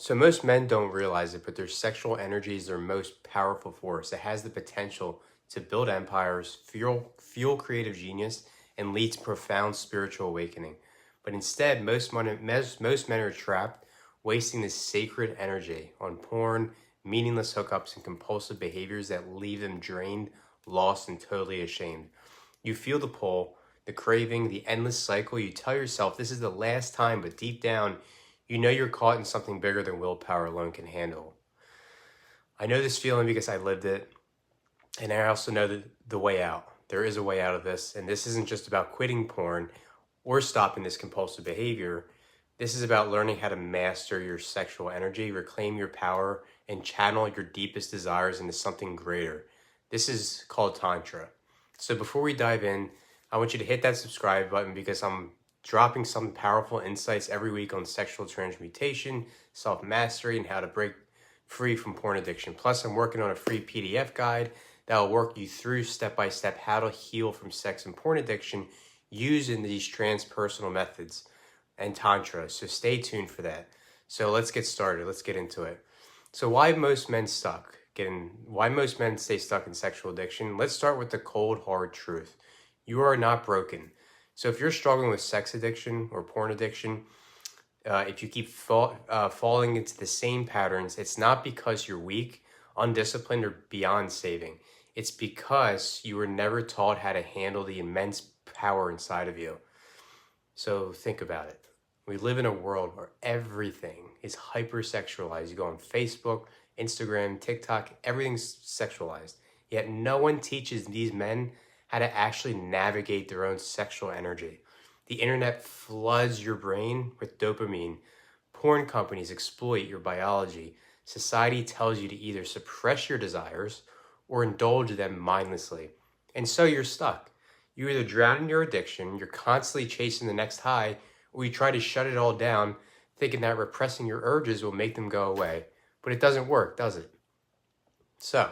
So most men don't realize it, but their sexual energy is their most powerful force. It has the potential to build empires, fuel creative genius, and lead to profound spiritual awakening. But instead, most men are trapped, wasting this sacred energy on porn, meaningless hookups, and compulsive behaviors that leave them drained, lost, and totally ashamed. You feel the pull, the craving, the endless cycle. You tell yourself this is the last time, but deep down, you know you're caught in something bigger than willpower alone can handle. I know this feeling because I lived it, and I also know the way out. There is a way out of this, and this isn't just about quitting porn or stopping this compulsive behavior. This is about learning how to master your sexual energy, reclaim your power, and channel your deepest desires into something greater. This is called Tantra. So before we dive in, I want you to hit that subscribe button because I'm dropping some powerful insights every week on sexual transmutation, self-mastery, and how to break free from porn addiction. Plus, I'm working on a free PDF guide that will work you through step-by-step how to heal from sex and porn addiction using these transpersonal methods and Tantra. So stay tuned for that. So let's get started. Let's get into it. So why most men stay stuck in sexual addiction? Let's start with the cold, hard truth. You are not broken. So if you're struggling with sex addiction or porn addiction, if you keep falling into the same patterns, it's not because you're weak, undisciplined, or beyond saving. It's because you were never taught how to handle the immense power inside of you. So think about it. We live in a world where everything is hypersexualized. You go on Facebook, Instagram, TikTok, everything's sexualized. Yet no one teaches these men how to actually navigate their own sexual energy. The internet floods your brain with dopamine. Porn companies exploit your biology. Society tells you to either suppress your desires or indulge them mindlessly. And so you're stuck. You either drown in your addiction, you're constantly chasing the next high, or you try to shut it all down, thinking that repressing your urges will make them go away. But it doesn't work, does it? So,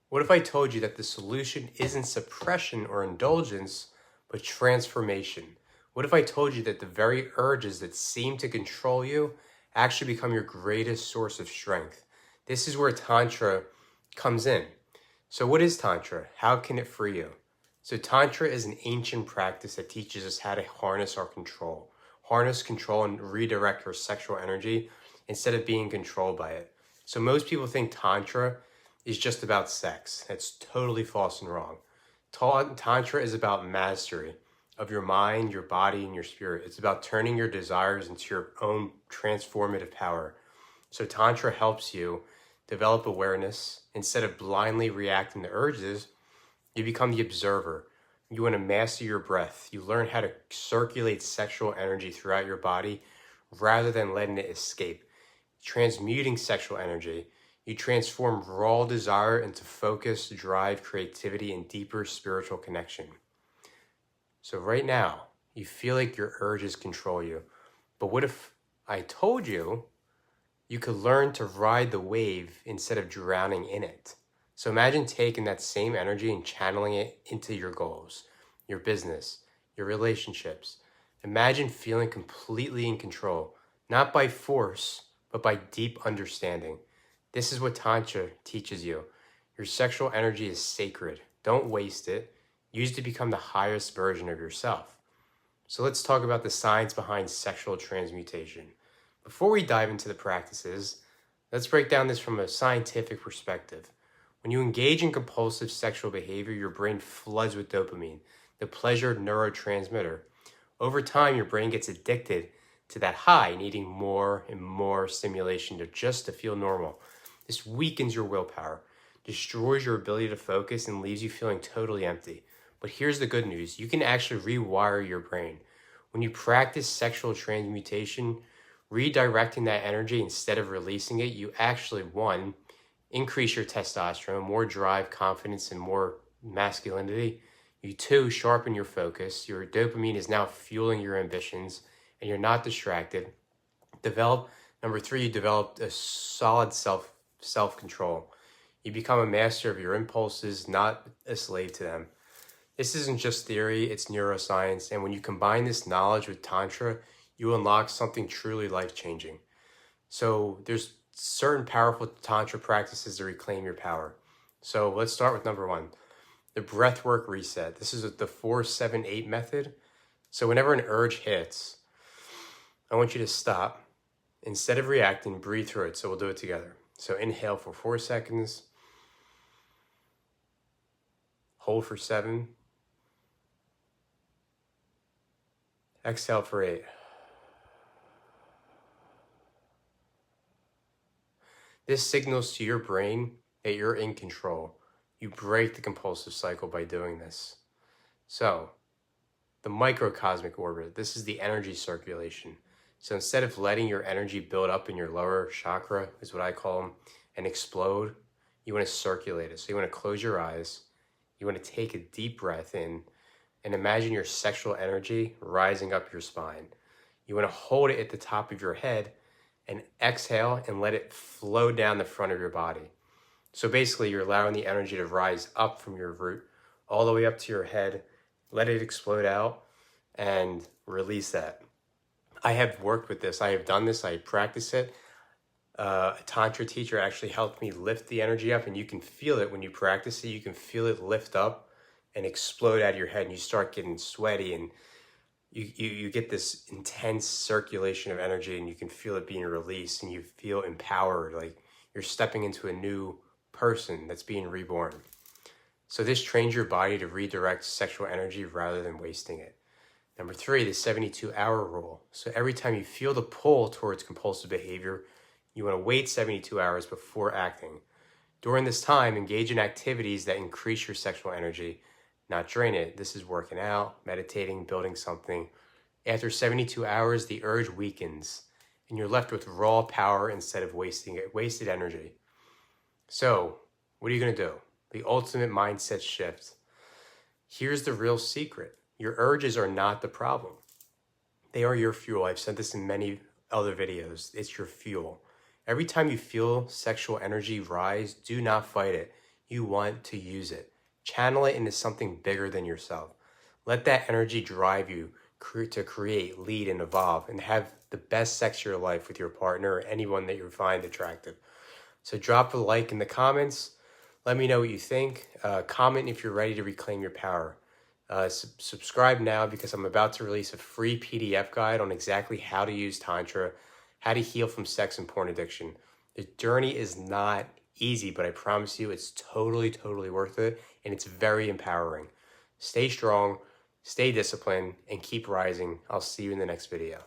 what if I told you that the solution isn't suppression or indulgence, but transformation? What if I told you that the very urges that seem to control you actually become your greatest source of strength? This is where Tantra comes in. So what is Tantra? How can it free you? So Tantra is an ancient practice that teaches us how to harness control and redirect our sexual energy instead of being controlled by it. So most people think Tantra is just about sex. That's totally false and wrong. Tantra is about mastery of your mind, your body, and your spirit. It's about turning your desires into your own transformative power. So Tantra helps you develop awareness. Instead of blindly reacting to urges, you become the observer. You want to master your breath. You learn how to circulate sexual energy throughout your body rather than letting it escape. Transmuting sexual energy, you transform raw desire into focus, drive, creativity, and deeper spiritual connection. So right now, you feel like your urges control you. But what if I told you you could learn to ride the wave instead of drowning in it? So imagine taking that same energy and channeling it into your goals, your business, your relationships. Imagine feeling completely in control, not by force, but by deep understanding. This is what Tantra teaches you. Your sexual energy is sacred. Don't waste it. Use it to become the highest version of yourself. So let's talk about the science behind sexual transmutation. Before we dive into the practices, let's break down this from a scientific perspective. When you engage in compulsive sexual behavior, your brain floods with dopamine, the pleasure neurotransmitter. Over time, your brain gets addicted to that high, needing more and more stimulation just to feel normal. This weakens your willpower, destroys your ability to focus, and leaves you feeling totally empty. But here's the good news. You can actually rewire your brain. When you practice sexual transmutation, redirecting that energy instead of releasing it, you actually, one, increase your testosterone, more drive, confidence, and more masculinity. You two, sharpen your focus. Your dopamine is now fueling your ambitions and you're not distracted. Number three, you develop a solid self-control. You become a master of your impulses, not a slave to them. This isn't just theory, it's neuroscience. And when you combine this knowledge with Tantra, you unlock something truly life-changing. So there's certain powerful Tantra practices to reclaim your power. So let's start with number one, the breathwork reset. This is the 4-7-8 method. So whenever an urge hits, I want you to stop. Instead of reacting, breathe through it. So we'll do it together. So inhale for 4 seconds. Hold for 7. Exhale for 8. This signals to your brain that you're in control. You break the compulsive cycle by doing this. So, the microcosmic orbit, this is the energy circulation. So instead of letting your energy build up in your lower chakra, is what I call them, and explode, you want to circulate it. So you want to close your eyes. You want to take a deep breath in and imagine your sexual energy rising up your spine. You want to hold it at the top of your head and exhale and let it flow down the front of your body. So basically you're allowing the energy to rise up from your root all the way up to your head, let it explode out and release that. I have worked with this. I have done this. I practice it. A Tantra teacher actually helped me lift the energy up, and you can feel it when you practice it. You can feel it lift up and explode out of your head, and you start getting sweaty, and you get this intense circulation of energy, and you can feel it being released, and you feel empowered, like you're stepping into a new person that's being reborn. So this trains your body to redirect sexual energy rather than wasting it. Number 3, the 72-hour rule. So every time you feel the pull towards compulsive behavior, you want to wait 72 hours before acting. During this time, engage in activities that increase your sexual energy, not drain it. This is working out, meditating, building something. After 72 hours, the urge weakens, and you're left with raw power instead of wasted energy. So, what are you going to do? The ultimate mindset shift. Here's the real secret. Your urges are not the problem. They are your fuel. I've said this in many other videos. It's your fuel. Every time you feel sexual energy rise, do not fight it. You want to use it. Channel it into something bigger than yourself. Let that energy drive you to create, lead, and evolve, and have the best sex of your life with your partner or anyone that you find attractive. So drop a like in the comments. Let me know what you think. Comment if you're ready to reclaim your power. Subscribe now, because I'm about to release a free PDF guide on exactly how to use Tantra, how to heal from sex and porn addiction. The journey is not easy, but I promise you it's totally, totally worth it, and it's very empowering. Stay strong, stay disciplined, and keep rising. I'll see you in the next video.